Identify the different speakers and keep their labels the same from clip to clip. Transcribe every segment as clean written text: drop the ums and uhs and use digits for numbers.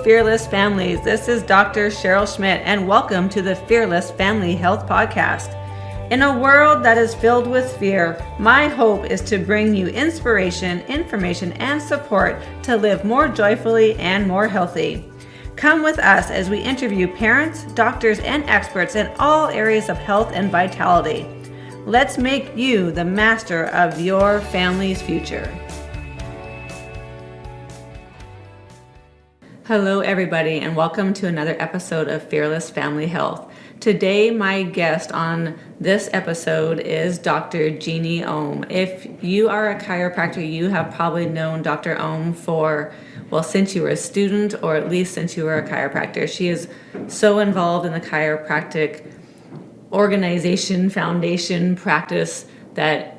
Speaker 1: Fearless Families. This is Dr. Cheryl Schmidt, and welcome to the Fearless Family Health Podcast. In a world that is filled with fear, my hope is to bring you inspiration, information, and support to live more joyfully and more healthy. Come with us as we interview parents, doctors, and experts in all areas of health and vitality. Let's make you the master of your family's future. Hello, everybody, and welcome to another episode of Fearless Family Health. Today, my guest on this episode is Dr. Jeanne Ohm. If you are a chiropractor, you have probably known Dr. Ohm since you were a student, or at least since you were a chiropractor. She is so involved in the chiropractic organization, foundation, practice that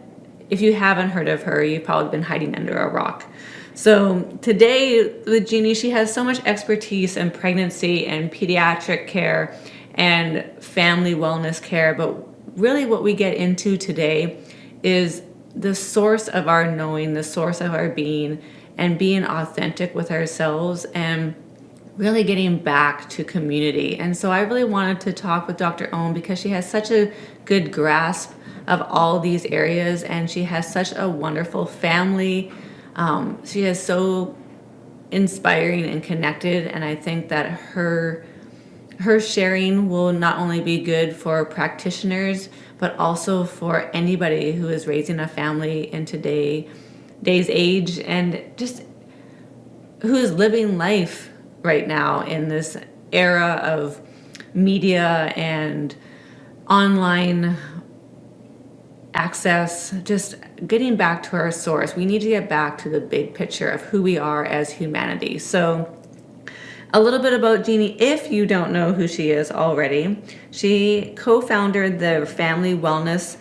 Speaker 1: if you haven't heard of her, you've probably been hiding under a rock. So today with Jeanne, she has so much expertise in pregnancy and pediatric care and family wellness care. But really what we get into today is the source of our knowing, the source of our being, and being authentic with ourselves and really getting back to community. And so I really wanted to talk with Dr. Ohm because she has such a good grasp of all these areas, and she has such a wonderful family. She is so inspiring and connected, and I think that her sharing will not only be good for practitioners, but also for anybody who is raising a family in today's age, and just who is living life right now in this era of media and online access. Just getting back to our source. We need to get back to the big picture of who we are as humanity. So a little bit about Jeanne, if you don't know who she is already. She co-founded the family wellness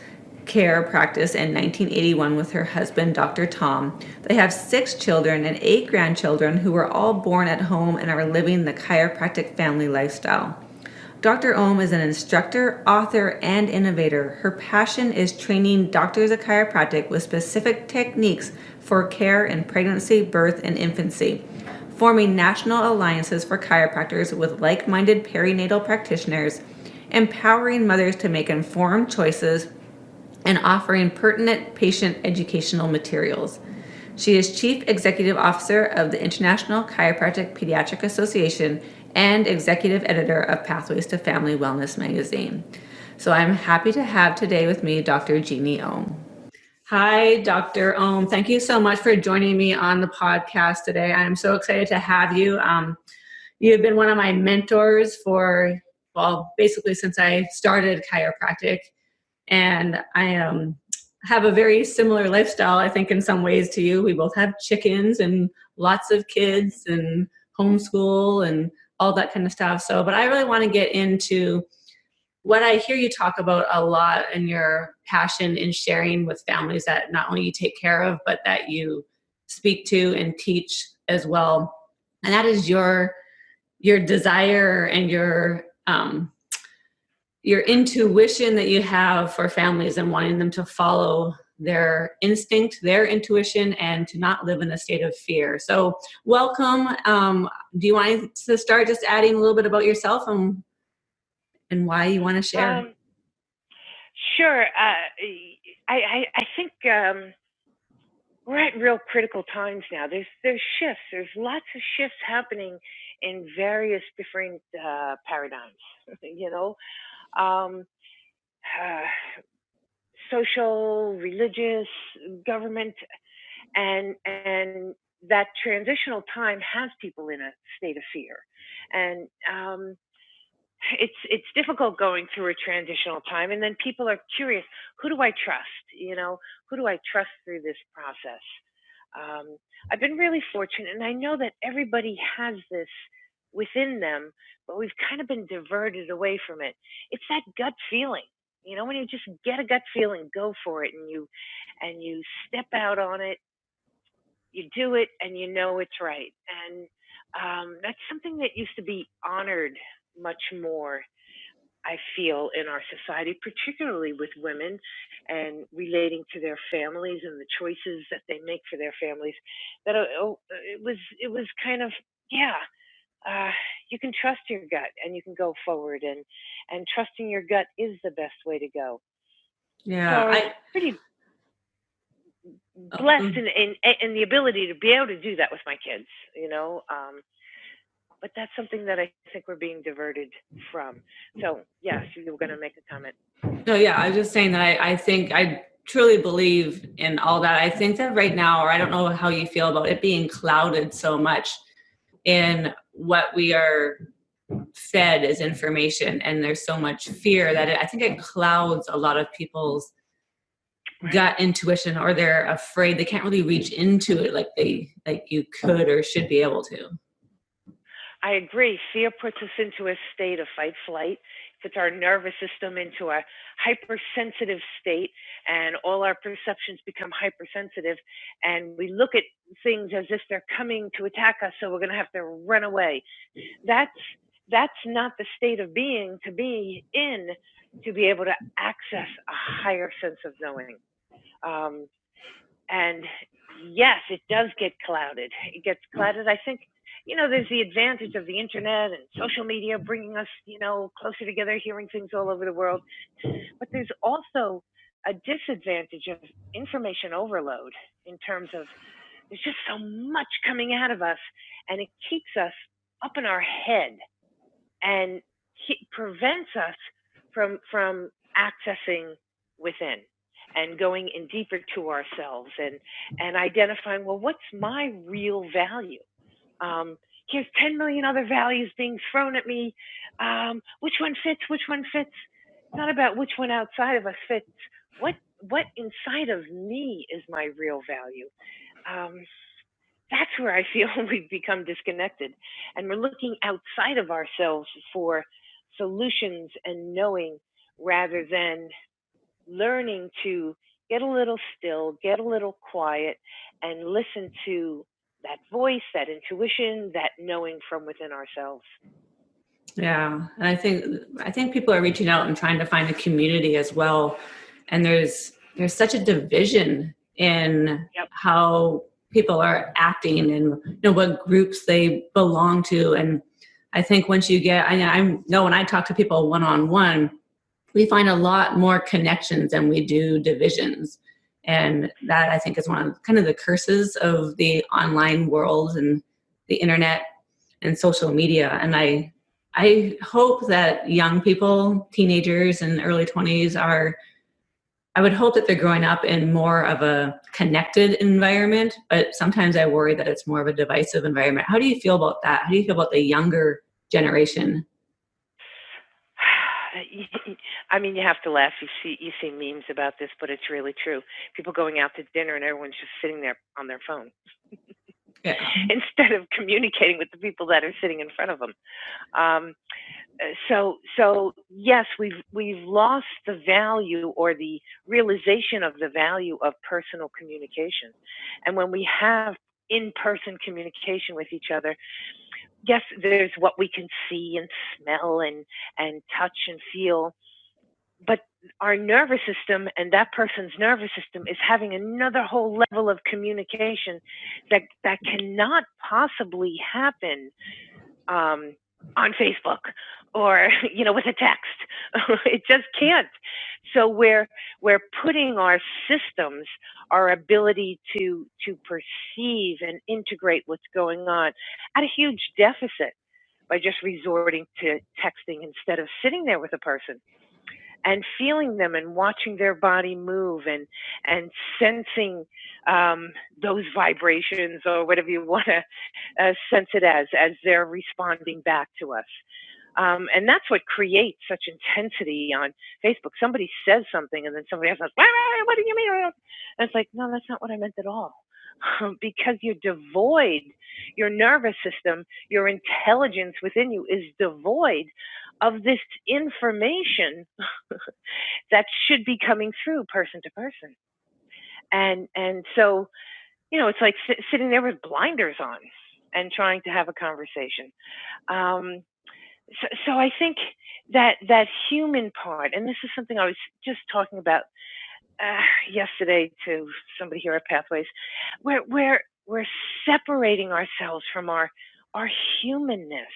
Speaker 1: care practice in 1981 with her husband, Dr. Tom. They have 6 children and 8 grandchildren who were all born at home and are living the chiropractic family lifestyle. Dr. Ohm is an instructor, author, and innovator. Her passion is training doctors of chiropractic with specific techniques for care in pregnancy, birth, and infancy, forming national alliances for chiropractors with like-minded perinatal practitioners, empowering mothers to make informed choices, and offering pertinent patient educational materials. She is Chief Executive Officer of the International Chiropractic Pediatric Association and Executive Editor of Pathways to Family Wellness magazine. So I'm happy to have today with me Dr. Jeanne Ohm. Hi, Dr. Ohm. Thank you so much for joining me on the podcast today. I'm so excited to have you. You've been one of my mentors for, basically since I started chiropractic. And I have a very similar lifestyle, I think, in some ways to you. We both have chickens and lots of kids and homeschool and all that kind of stuff. So, but I really want to get into what I hear you talk about a lot, and your passion in sharing with families that not only you take care of, but that you speak to and teach as well. And that is your desire and your intuition that you have for families and wanting them to follow their instinct, their intuition, and to not live in a state of fear. So welcome. Do you want to start just adding a little bit about yourself and why you want to share?
Speaker 2: Sure. I think we're at real critical times now. There's shifts. There's lots of shifts happening in various different paradigms. Um, social, religious, government, and that transitional time has people in a state of fear, and it's difficult going through a transitional time, and then people are curious, who do I trust? Who do I trust through this process? I've been really fortunate, and I know that everybody has this within them, but we've kind of been diverted away from it. It's that gut feeling, when you just get a gut feeling, go for it, and you step out on it, you do it, and you know it's right. And that's something that used to be honored much more, I feel, in our society, particularly with women and relating to their families and the choices that they make for their families. That it was kind of, yeah, uh, you can trust your gut and you can go forward, and trusting your gut is the best way to go. So
Speaker 1: Yeah,
Speaker 2: I was
Speaker 1: I
Speaker 2: pretty
Speaker 1: oh,
Speaker 2: blessed in the ability to be able to do that with my kids, you know. But that's something that I think we're being diverted from. So yes, you were going to make a comment.
Speaker 1: no, yeah, I was just saying that I think I truly believe in all that. I think that right now, or I don't know how you feel about it being clouded so much in what we are fed as information, and there's so much fear that I think it clouds a lot of people's
Speaker 2: Right.
Speaker 1: gut intuition, or they're afraid they can't really reach into it like you could or should be able to.
Speaker 2: I agree. Fear puts us into a state of fight flight, puts our nervous system into a hypersensitive state, and all our perceptions become hypersensitive. And we look at things as if they're coming to attack us, so we're going to have to run away. That's that's not the state of being to be in, to be able to access a higher sense of knowing. Um, and yes, it does get clouded. It gets clouded. I think, there's the advantage of the internet and social media bringing us, closer together, hearing things all over the world. But there's also a disadvantage of information overload, in terms of there's just so much coming out of us, and it keeps us up in our head, and prevents us from accessing within and going in deeper to ourselves, and identifying, well, what's my real value? Here's 10 million other values being thrown at me. Which one fits? Which one fits? It's not about which one outside of us fits. What inside of me is my real value? Um, that's where I feel we've become disconnected. And we're looking outside of ourselves for solutions and knowing, rather than learning to get a little still, get a little quiet, and listen to that voice, that intuition, that knowing from within ourselves.
Speaker 1: Yeah, and I think people are reaching out and trying to find a community as well. And there's such a division in
Speaker 2: Yep.
Speaker 1: how people are acting and what groups they belong to. And I think once you get, I know when I talk to people one on one, we find a lot more connections than we do divisions. And that I think is one of kind of the curses of the online world and the internet and social media. And I hope that young people, teenagers and early 20s I would hope that they're growing up in more of a connected environment, but sometimes I worry that it's more of a divisive environment. How do you feel about that? How do you feel about the younger generation?
Speaker 2: I mean, you have to laugh. You see memes about this, but it's really true. People going out to dinner and everyone's just sitting there on their phone
Speaker 1: Yeah.
Speaker 2: instead of communicating with the people that are sitting in front of them. Um, so yes, we've lost the value, or the realization of the value of personal communication. And when we have in-person communication with each other, yes, there's what we can see and smell and touch and feel, but our nervous system and that person's nervous system is having another whole level of communication that cannot possibly happen, um, on Facebook, or with a text. It just can't. So we're putting our systems, our ability to perceive and integrate what's going on, at a huge deficit, by just resorting to texting instead of sitting there with a person and feeling them and watching their body move, and sensing, those vibrations, or whatever you want to sense it as they're responding back to us. And that's what creates such intensity on Facebook. Somebody says something, and then somebody else says, "What do you mean?" And it's like, no, that's not what I meant at all. Because you're devoid, your nervous system, your intelligence within you is devoid of this information that should be coming through person to person. And so, it's like sitting there with blinders on and trying to have a conversation. Um, so I think that human part, and this is something I was just talking about yesterday to somebody here at Pathways, we're separating ourselves from our our humanness,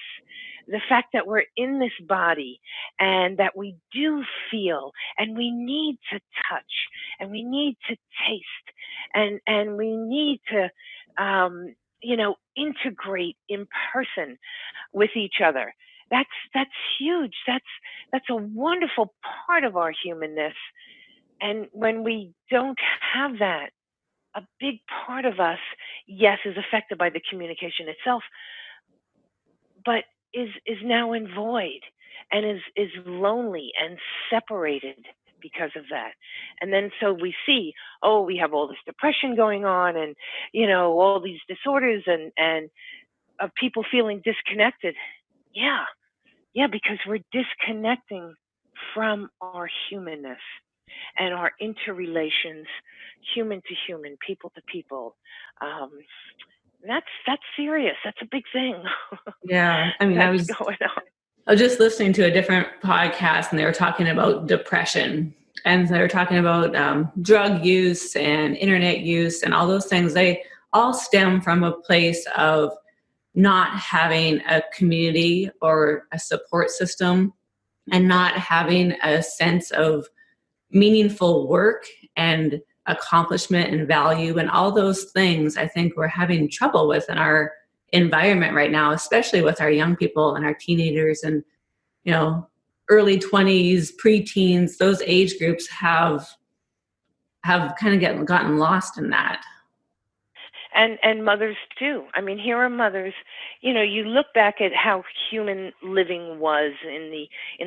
Speaker 2: the fact that we're in this body and that we do feel and we need to touch and we need to taste and we need to integrate in person with each other. That's huge. That's a wonderful part of our humanness. And when we don't have that, a big part of us, yes, is affected by the communication itself, but is now in void and is lonely and separated because of that. And then so we see, oh, we have all this depression going on and all these disorders and of people feeling disconnected. Yeah, yeah, because we're disconnecting from our humanness and our interrelations, human to human, people to people. Um, that's serious. That's a big thing.
Speaker 1: Yeah. I mean,
Speaker 2: That's going on.
Speaker 1: I was just listening to a different podcast and they were talking about depression and they were talking about drug use and internet use and all those things. They all stem from a place of not having a community or a support system and not having a sense of meaningful work and accomplishment and value and all those things. I think we're having trouble with in our environment right now, especially with our young people and our teenagers and early 20s, preteens. Those age groups have kind of gotten lost in that.
Speaker 2: And mothers too. I mean, here are mothers. You look back at how human living was in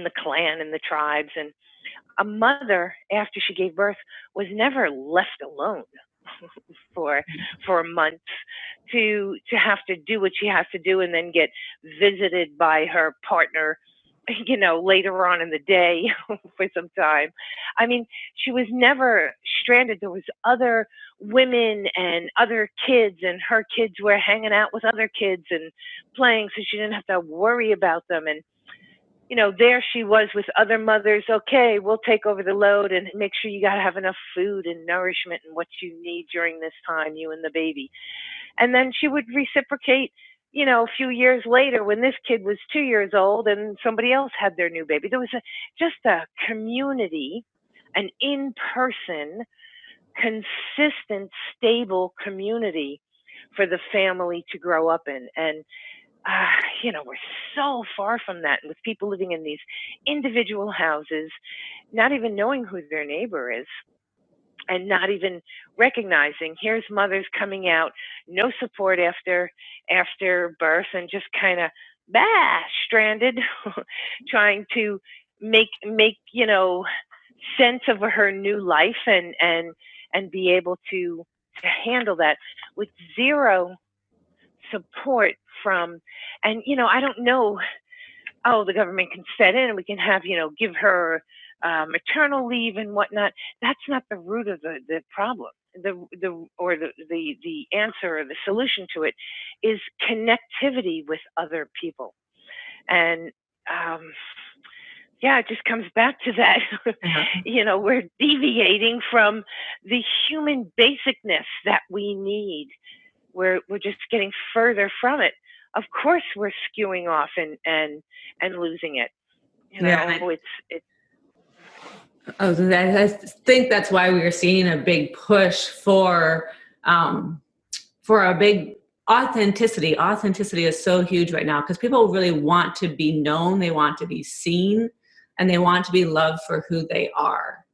Speaker 2: the clan and the tribes, and a mother after she gave birth was never left alone for months to have to do what she has to do and then get visited by her partner later on in the day for some time. I mean, she was never stranded. There was other women and other kids, and her kids were hanging out with other kids and playing, so she didn't have to worry about them. And there she was with other mothers. Okay, we'll take over the load and make sure you got to have enough food and nourishment and what you need during this time, you and the baby. And then she would reciprocate, a few years later when this kid was 2 years old and somebody else had their new baby. There was just a community, an in-person, consistent, stable community for the family to grow up in. And we're so far from that with people living in these individual houses, not even knowing who their neighbor is and not even recognizing here's mothers coming out, no support after birth and just kind of stranded, trying to make sense of her new life and be able to handle that with zero support from, and I don't know, oh, the government can set in and we can have, give her maternal leave and whatnot. That's not the root of the problem. The answer or the solution to it is connectivity with other people. And it just comes back to that. We're deviating from the human basicness that we need. We're just getting further from it. Of course, we're skewing off and losing it. It's.
Speaker 1: I think that's why we are seeing a big push for a big authenticity. Authenticity is so huge right now because people really want to be known, they want to be seen, and they want to be loved for who they are.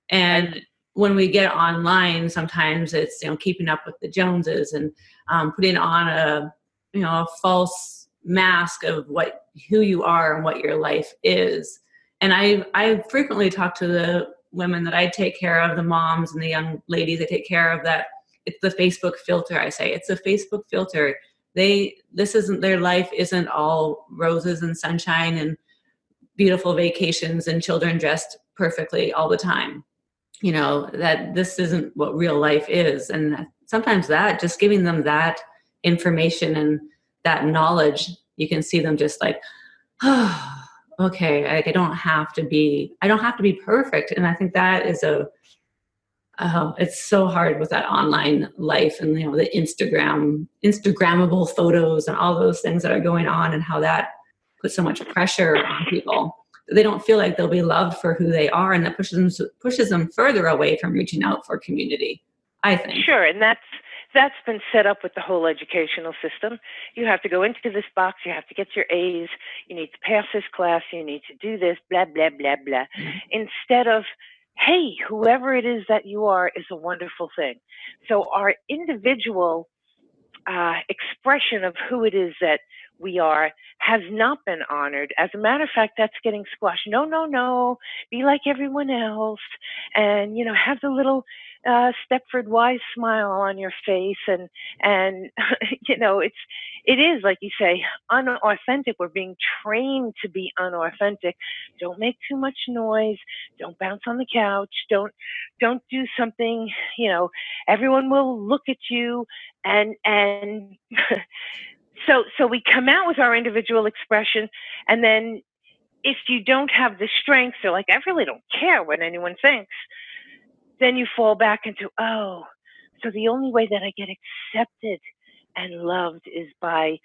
Speaker 1: And when we get online, sometimes it's keeping up with the Joneses and putting on a false mask of who you are and what your life is. And I frequently talk to the women that I take care of, the moms and the young ladies I take care of, that it's the Facebook filter. I say it's a Facebook filter. This isn't their life. Isn't all roses and sunshine and beautiful vacations and children dressed perfectly all the time. That this isn't what real life is. And sometimes that just giving them that information and that knowledge, you can see them just like, oh, okay, I don't have to be perfect. And I think that is Oh, it's so hard with that online life and, the Instagrammable photos and all those things that are going on, and how that puts so much pressure on people. They don't feel like they'll be loved for who they are, and that pushes them further away from reaching out for community, I think.
Speaker 2: Sure, and that's been set up with the whole educational system. You have to go into this box, you have to get your A's, you need to pass this class, you need to do this, blah, blah, blah, blah.
Speaker 1: Yeah.
Speaker 2: Instead of, hey, whoever it is that you are is a wonderful thing. So our individual expression of who it is that we are has not been honored. As a matter of fact, that's getting squashed. No, no, no. Be like everyone else, and have the little Stepford Wise smile on your face, and it is like you say, unauthentic. We're being trained to be unauthentic. Don't make too much noise. Don't bounce on the couch. Don't do something. Everyone will look at you, and so we come out with our individual expression, and then if you don't have the strength, so like, I really don't care what anyone thinks, then you fall back into, oh, so the only way that I get accepted and loved is by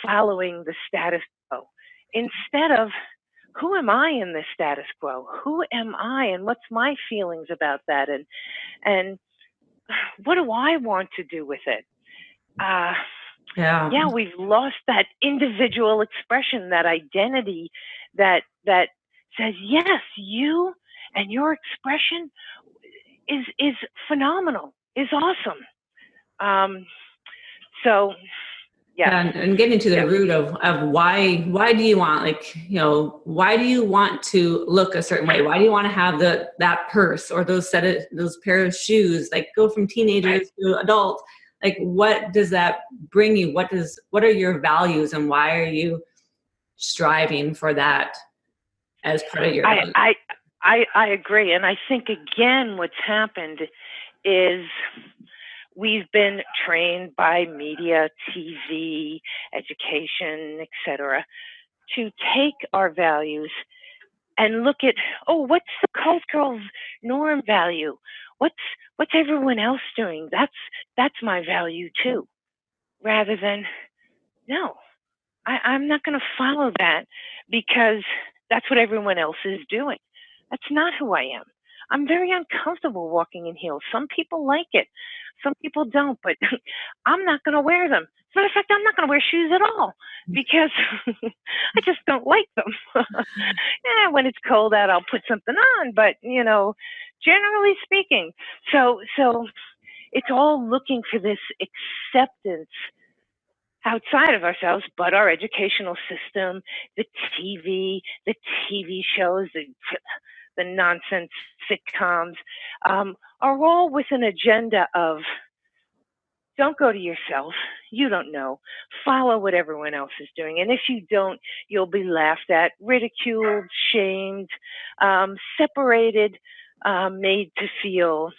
Speaker 2: following the status quo, instead of, who am I in this status quo? Who am I, and what's my feelings about that, and what do I want to do with it?
Speaker 1: Yeah.
Speaker 2: We've lost that individual expression, that identity that says, yes, you and your expression is phenomenal, is awesome. So yes.
Speaker 1: Yeah, and getting to the
Speaker 2: Yes.
Speaker 1: root of why do you want, why do you want to look a certain way? Why do you want to have that purse or those pair of shoes? Like, go from teenagers to adult. Like, what does that bring you? What are your values, and why are you striving for that as part of your life?
Speaker 2: I agree, and I think again what's happened is we've been trained by media, TV, education, etc., to take our values and look at, oh, what's the cultural norm value? What's everyone else doing? That's my value too. Rather than, no, I'm not going to follow that because that's what everyone else is doing. That's not who I am. I'm very uncomfortable walking in heels. Some people like it, some people don't, but I'm not going to wear them. As a matter of fact, I'm not going to wear shoes at all because I just don't like them. When it's cold out, I'll put something on, but generally speaking, so it's all looking for this acceptance outside of ourselves, but our educational system, the TV shows, the nonsense sitcoms, are all with an agenda of, don't go to yourself. You don't know. Follow what everyone else is doing. And if you don't, you'll be laughed at, ridiculed, shamed, separated, made to feel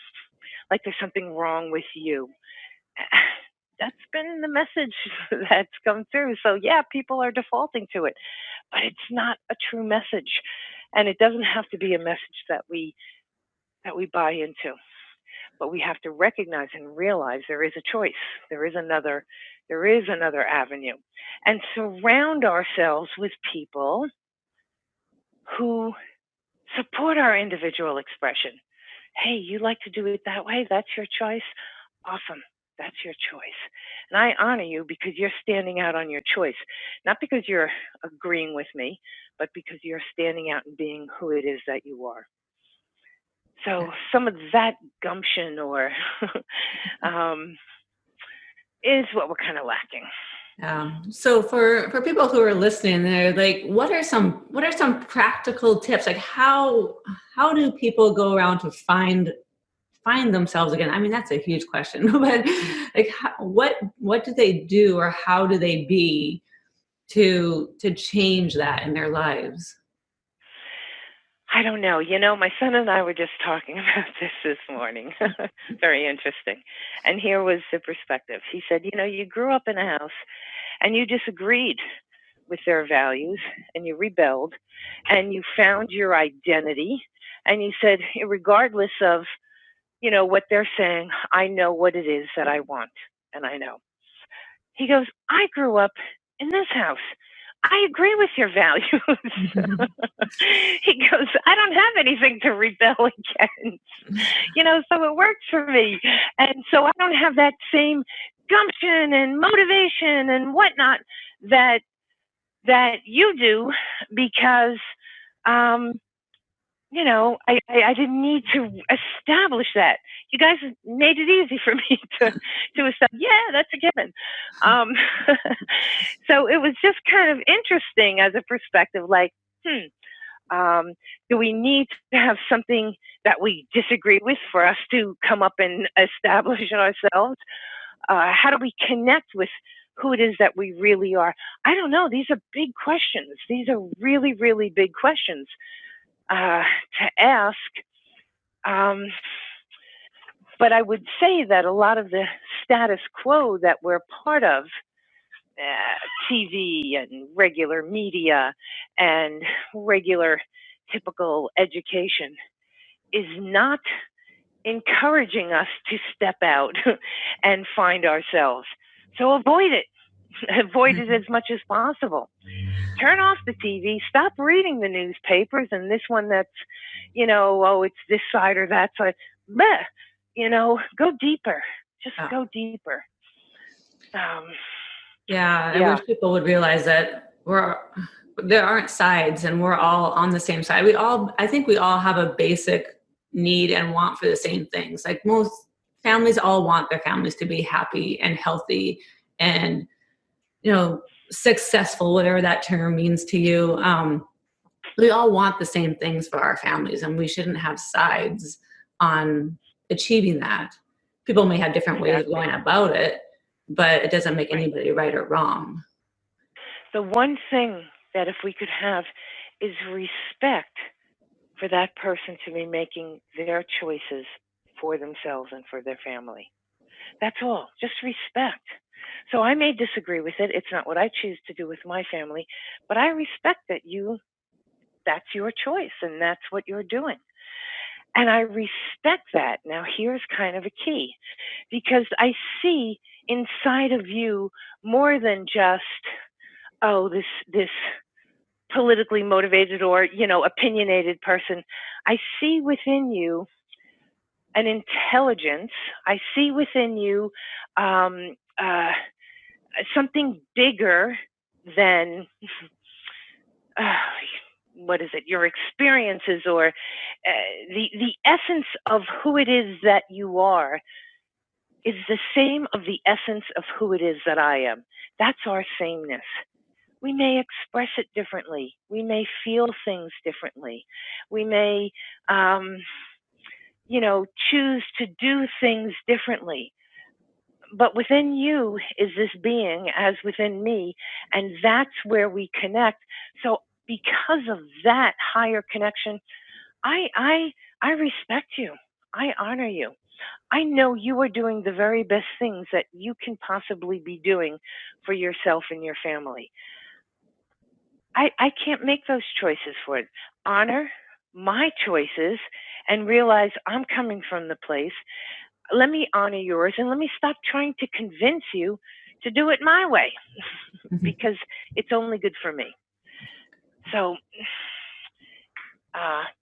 Speaker 2: like there's something wrong with you. That's been the message that's come through. So yeah, people are defaulting to it, but it's not a true message, and it doesn't have to be a message that we buy into. But we have to recognize and realize there is a choice. There is another avenue, and surround ourselves with people who support our individual expression. Hey, you like to do it that way? That's your choice. Awesome. That's your choice. And I honor you because you're standing out on your choice, not because you're agreeing with me, but because you're standing out and being who it is that you are. So some of that gumption or is what we're kind of lacking.
Speaker 1: So for people who are listening, they're like, what are some practical tips? Like, how do people go around to find themselves again? I mean, that's a huge question, but like, what do they do, or how do they be to change that in their lives?
Speaker 2: I don't know. My son and I were just talking about this morning. Very interesting. And here was the perspective. He said, you grew up in a house and you disagreed with their values and you rebelled and you found your identity. And you said, regardless of what they're saying. I know what it is that I want, and I know. He goes, I grew up in this house. I agree with your values. He goes, I don't have anything to rebel against. So it works for me. And so I don't have that same gumption and motivation and whatnot that you do because um I didn't need to establish that. You guys made it easy for me to establish. Yeah, that's a given. Um, so it was just kind of interesting as a perspective. Like, do we need to have something that we disagree with for us to come up and establish ourselves? How do we connect with who it is that we really are? I don't know. These are big questions. These are really, really big questions to ask. But I would say that a lot of the status quo that we're part of, TV and regular media and regular typical education, is not encouraging us to step out and find ourselves. So avoid it. Avoid it as much as possible. Turn off the TV. Stop reading the newspapers and this one that's, oh, it's this side or that side. Bleh. Go deeper. Just go deeper.
Speaker 1: I wish people would realize that there aren't sides and we're all on the same side. I think we all have a basic need and want for the same things. Like most families all want their families to be happy and healthy and, successful, whatever that term means to you. We all want the same things for our families, and we shouldn't have sides on achieving that. People may have different ways of going about it, but it doesn't make anybody right or wrong.
Speaker 2: The one thing that if we could have is respect for that person to be making their choices for themselves and for their family. That's all. Just respect. So I may disagree with it. It's not what I choose to do with my family, but I respect that that's your choice and that's what you're doing. And I respect that. Now here's kind of a key, because I see inside of you more than just, this politically motivated or, opinionated person. I see within you an intelligence. I see within you something bigger than what is it? Your experiences or the essence of who it is that you are is the same of the essence of who it is that I am. That's our sameness. We may express it differently. We may feel things differently. We may, choose to do things differently. But within you is this being as within me, and that's where we connect. So because of that higher connection, I respect you. I honor you. I know you are doing the very best things that you can possibly be doing for yourself and your family. I can't make those choices for it. Honor my choices and realize I'm coming from the place. Let me honor yours and let me stop trying to convince you to do it my way because it's only good for me. So,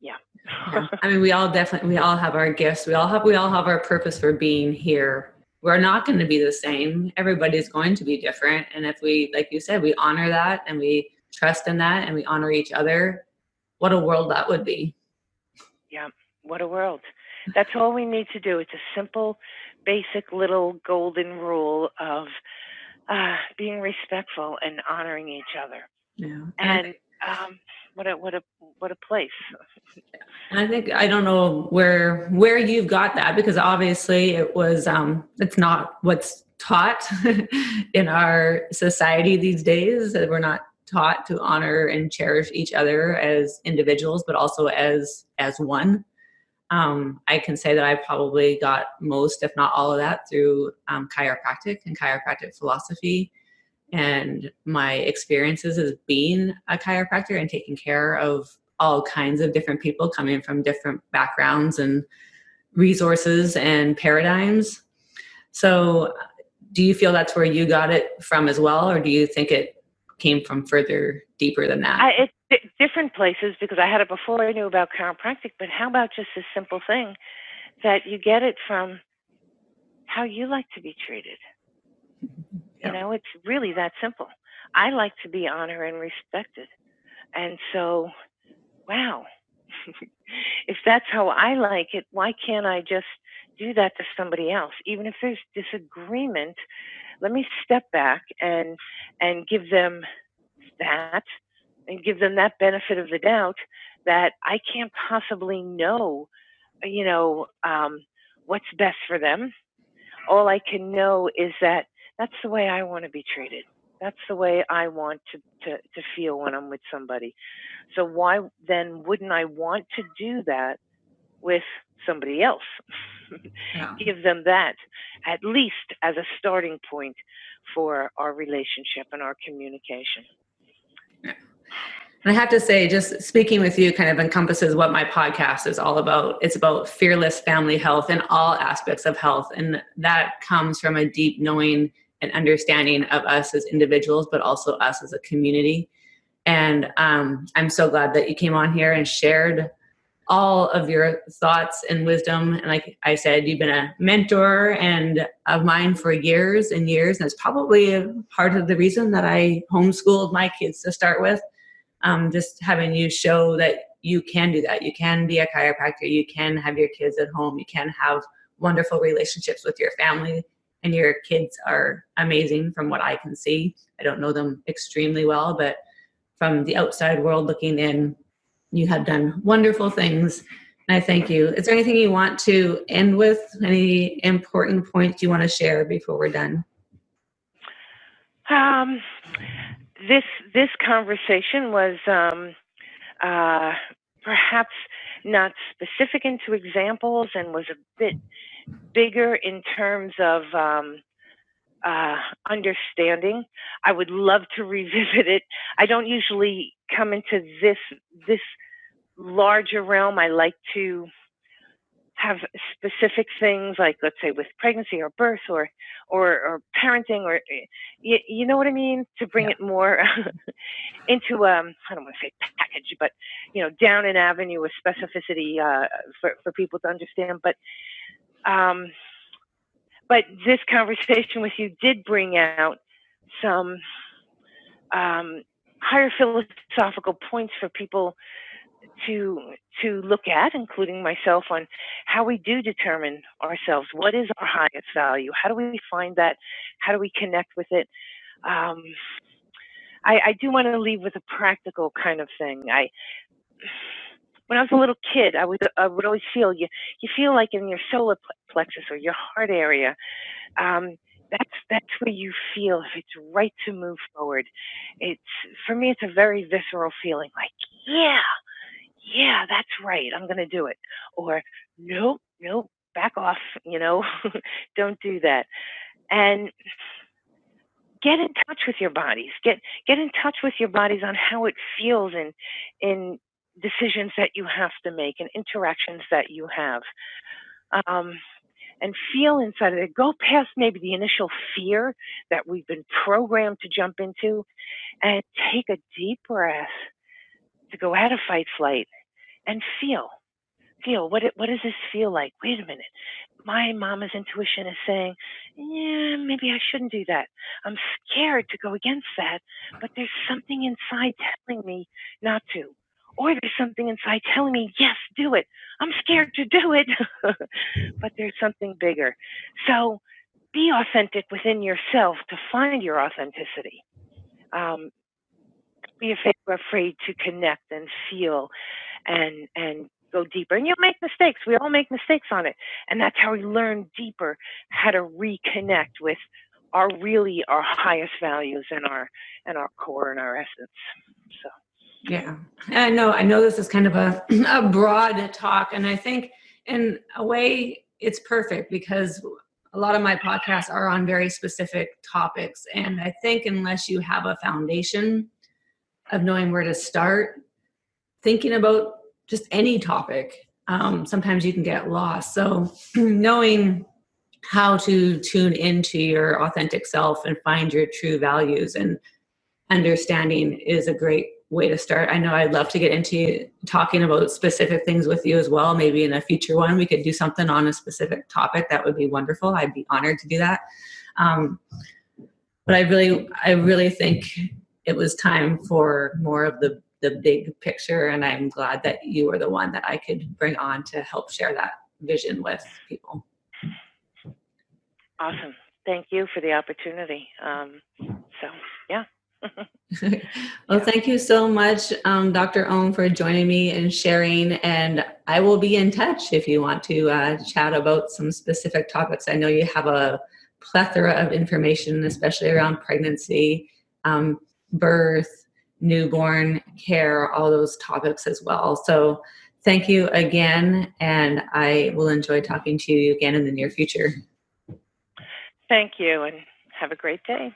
Speaker 2: yeah.
Speaker 1: I mean, we all have our gifts. We all have our purpose for being here. We're not going to be the same. Everybody's going to be different. And if we, like you said, we honor that and we trust in that and we honor each other, what a world that would be.
Speaker 2: Yeah. What a world. That's all we need to do. It's a simple, basic little golden rule of being respectful and honoring each other.
Speaker 1: Yeah.
Speaker 2: And what a place.
Speaker 1: And I think, I don't know where you've got that, because obviously it's not what's taught in our society these days. We're not taught to honor and cherish each other as individuals, but also as one. I can say that I probably got most, if not all of that, through chiropractic and chiropractic philosophy, and my experiences as being a chiropractor and taking care of all kinds of different people coming from different backgrounds and resources and paradigms. So do you feel that's where you got it from as well, or do you think it came from further deeper than that?
Speaker 2: It's different places, because I had it before I knew about chiropractic, but how about just this simple thing that you get it from how you like to be treated?
Speaker 1: Yeah.
Speaker 2: You know, it's really that simple. I like to be honored and respected. And so, wow, if that's how I like it, why can't I just do that to somebody else? Even if there's disagreement, let me step back and give them that, and give them that benefit of the doubt that I can't possibly know, you know, what's best for them. All I can know is that that's the way I want to be treated. That's the way I want to feel when I'm with somebody. So why then wouldn't I want to do that with somebody else?
Speaker 1: Yeah.
Speaker 2: Give them that at least as a starting point for our relationship and our communication.
Speaker 1: And I have to say, just speaking with you kind of encompasses what my podcast is all about. It's about fearless family health in all aspects of health. And that comes from a deep knowing and understanding of us as individuals, but also us as a community. And I'm so glad that you came on here and shared all of your thoughts and wisdom. And like I said, you've been a mentor and of mine for years and years. And it's probably a part of the reason that I homeschooled my kids to start with. Just having you show that you can do that. You can be a chiropractor. You can have your kids at home. You can have wonderful relationships with your family. And your kids are amazing from what I can see. I don't know them extremely well, but from the outside world looking in, you have done wonderful things. And I thank you. Is there anything you want to end with? Any important points you want to share before we're done?
Speaker 2: This conversation was perhaps not specific into examples, and was a bit bigger in terms of understanding. I would love to revisit it. I don't usually come into this larger realm. I like to have specific things, like, let's say, with pregnancy or birth or parenting, or you know what I mean, to bring it more into I don't want to say package, but down an avenue of specificity for people to understand. But this conversation with you did bring out some higher philosophical points for people to look at, including myself, on how we do determine ourselves. What is our highest value? How do we find that? How do we connect with it? I do want to leave with a practical kind of thing. When I was a little kid, I would always feel, you feel like in your solar plexus or your heart area. That's where you feel if it's right to move forward. For me, it's a very visceral feeling, like, yeah, that's right, I'm going to do it. Or, nope, back off, don't do that. And get in touch with your bodies. Get in touch with your bodies on how it feels in decisions that you have to make and interactions that you have. And feel inside of it. Go past maybe the initial fear that we've been programmed to jump into, and take a deep breath to go out of fight flight and feel what does this feel like? Wait a minute. My mama's intuition is saying, yeah, maybe I shouldn't do that. I'm scared to go against that, but there's something inside telling me not to. Or there's something inside telling me, yes, do it. I'm scared to do it, but there's something bigger. So be authentic within yourself to find your authenticity. Be afraid to connect and feel and go deeper. And you'll make mistakes. We all make mistakes on it. And that's how we learn deeper how to reconnect with our highest values and our core and our essence. So.
Speaker 1: Yeah. And I know this is kind of a broad talk, and I think in a way it's perfect because a lot of my podcasts are on very specific topics. And I think unless you have a foundation of knowing where to start, thinking about just any topic sometimes you can get lost. So knowing how to tune into your authentic self and find your true values and understanding is a great way to start. I know I'd love to get into talking about specific things with you as well. Maybe in a future one, we could do something on a specific topic. That would be wonderful. I'd be honored to do that. But I really think it was time for more of the big picture. And I'm glad that you were the one that I could bring on to help share that vision with people.
Speaker 2: Awesome. Thank you for the opportunity. So, yeah.
Speaker 1: Well, thank you so much, Dr. Ohm, for joining me and sharing. And I will be in touch if you want to chat about some specific topics. I know you have a plethora of information, especially around pregnancy, birth, newborn care, all those topics as well. So thank you again, and I will enjoy talking to you again in the near future.
Speaker 2: Thank you, and have a great day.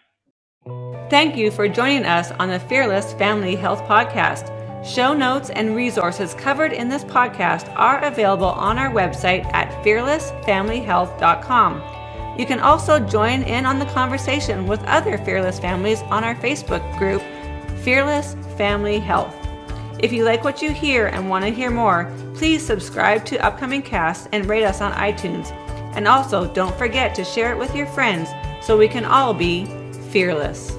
Speaker 1: Thank you for joining us on the Fearless Family Health Podcast. Show notes and resources covered in this podcast are available on our website at fearlessfamilyhealth.com. You can also join in on the conversation with other fearless families on our Facebook group, Fearless Family Health. If you like what you hear and want to hear more, please subscribe to upcoming casts and rate us on iTunes. And also, don't forget to share it with your friends so we can all be fearless.